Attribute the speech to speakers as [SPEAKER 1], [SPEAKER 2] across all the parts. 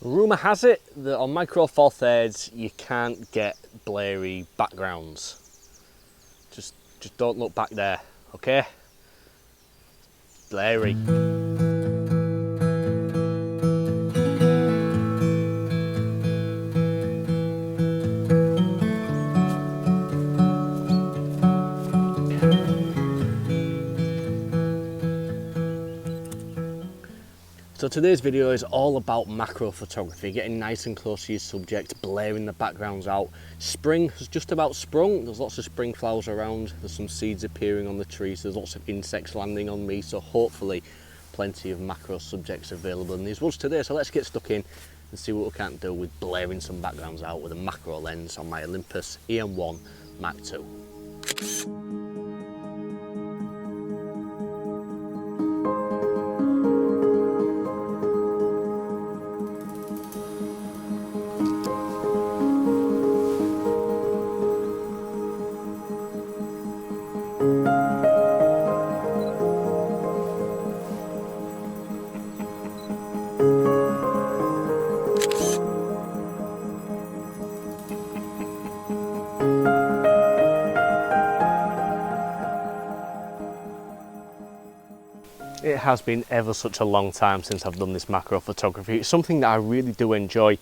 [SPEAKER 1] Rumour has it that on Micro Four Thirds you can't get blurry backgrounds. Just don't look back there, okay? Blurry. So today's video is all about macro photography, getting nice and close to your subject, blurring the backgrounds out. Spring has just about sprung, there's lots of spring flowers around, there's some seeds appearing on the trees, there's lots of insects landing on me, so hopefully plenty of macro subjects available in these woods today. So let's get stuck in and see what we can do with blurring some backgrounds out with a macro lens on my Olympus EM1 Mark II. It has been ever such a long time since I've done this macro photography. It's something that I really do enjoy,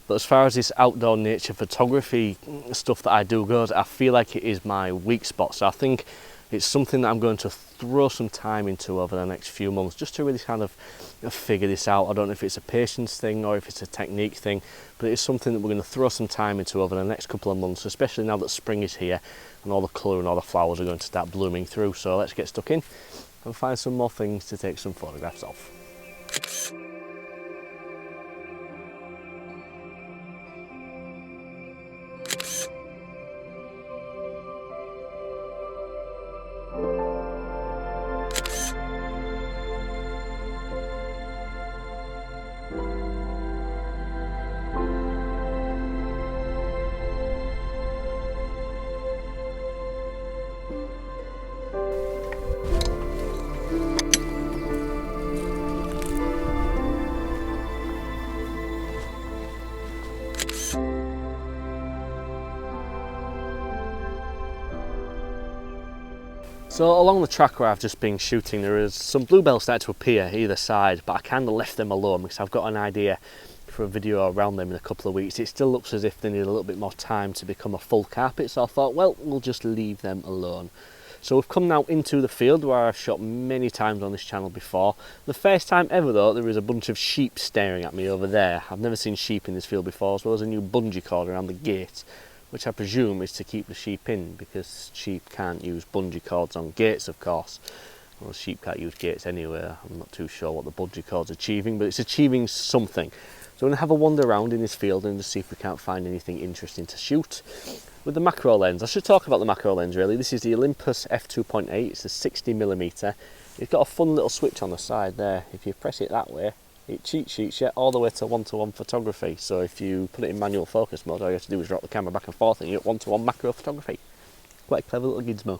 [SPEAKER 1] but as far as this outdoor nature photography stuff that I do goes, I feel like it is my weak spot. So I think it's something that I'm going to throw some time into over the next few months just to really kind of figure this out. I don't know if it's a patience thing or if it's a technique thing, but it's something that we're going to throw some time into over the next couple of months, especially now that spring is here and all the colour and all the flowers are going to start blooming through. So let's get stuck in and find some more things to take some photographs of. So along the track where I've just been shooting, there is some bluebells starting to appear either side, but I kind of left them alone because I've got an idea for a video around them in a couple of weeks. It still looks as if they need a little bit more time to become a full carpet, so I thought, well, we'll just leave them alone. So we've come now into the field where I've shot many times on this channel before. The first time ever though, there is a bunch of sheep staring at me over there. I've never seen sheep in this field before, as well as a new bungee cord around the gate, which I presume is to keep the sheep in, because sheep can't use bungee cords on gates, of course. Well, sheep can't use gates anywhere. I'm not too sure what the bungee cord's achieving, but it's achieving something. So I'm going to have a wander around in this field and just see if we can't find anything interesting to shoot with the macro lens. I should talk about the macro lens really. This is the Olympus f2.8, it's a 60mm. It's got a fun little switch on the side there. If you press it that way, it cheat sheets you all the way to one-to-one photography. So if you put it in manual focus mode, all you have to do is drop the camera back and forth and you get one-to-one macro photography. Quite a clever little gizmo.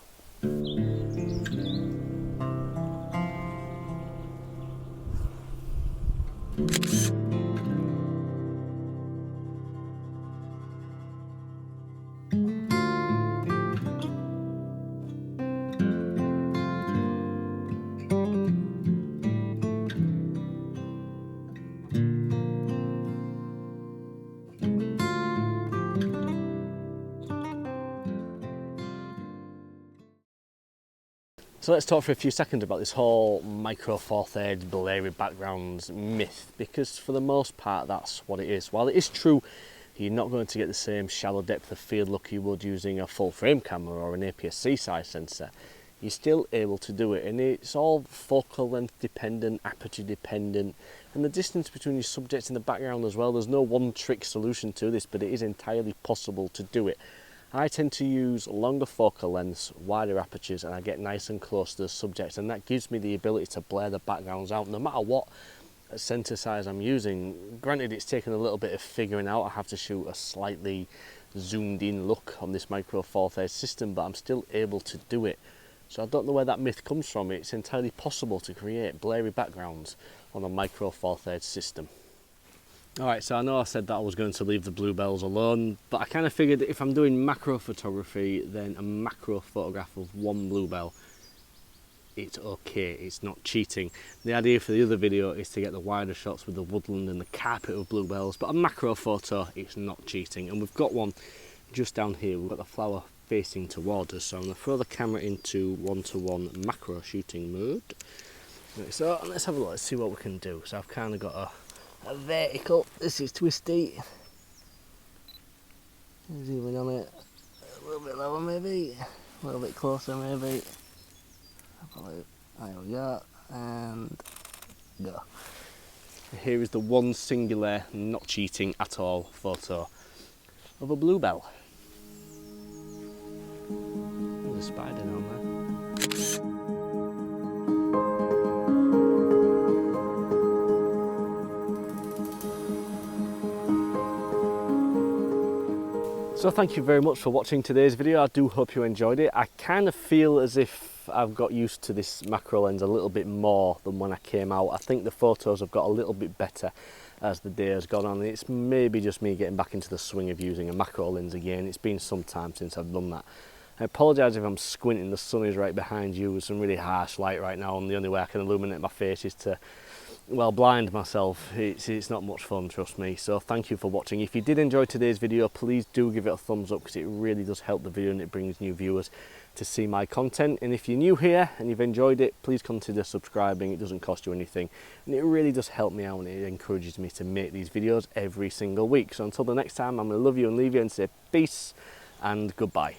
[SPEAKER 1] So let's talk for a few seconds about this whole Micro Four Thirds blurry backgrounds myth, because for the most part that's what it is. While it is true you're not going to get the same shallow depth of field look you would using a full frame camera or an APS-C size sensor, you're still able to do it, and it's all focal length dependent, aperture dependent, and the distance between your subjects and the background as well. There's no one trick solution to this, but it is entirely possible to do it. I tend to use longer focal lengths, wider apertures, and I get nice and close to the subjects, and that gives me the ability to blur the backgrounds out no matter what centre size I'm using. Granted, it's taken a little bit of figuring out. I have to shoot a slightly zoomed in look on this Micro Four Thirds system, but I'm still able to do it. So I don't know where that myth comes from. It's entirely possible to create blurry backgrounds on a Micro Four Thirds system. Alright, so I know I said that I was going to leave the bluebells alone, but I kind of figured that if I'm doing macro photography, then a macro photograph of one bluebell, it's okay, it's not cheating. The idea for the other video is to get the wider shots with the woodland and the carpet of bluebells, but a macro photo, it's not cheating. And we've got one just down here, we've got the flower facing towards us, so I'm going to throw the camera into 1:1 macro shooting mode. Right, so let's have a look, let's see what we can do. So I've kind of got a vertical, this is twisty, zooming on it a little bit lower maybe, a little bit closer maybe, there we go, and go. Here is the one singular, not cheating at all, photo of a bluebell. There's a spider down there. So thank you very much for watching today's video. I do hope you enjoyed it. I kind of feel as if I've got used to this macro lens a little bit more than when I came out. I think the photos have got a little bit better as the day has gone on. It's maybe just me getting back into the swing of using a macro lens again. It's been some time since I've done that. I apologise if I'm squinting, the sun is right behind you with some really harsh light right now, and the only way I can illuminate my face is to, well, blind myself. It's not much fun, trust me. So thank you for watching. If you did enjoy today's video, please do give it a thumbs up, because it really does help the video and it brings new viewers to see my content. And if you're new here and you've enjoyed it, please consider subscribing. It doesn't cost you anything and it really does help me out, and it encourages me to make these videos every single week. So until the next time, I'm going to love you and leave you and say peace and goodbye.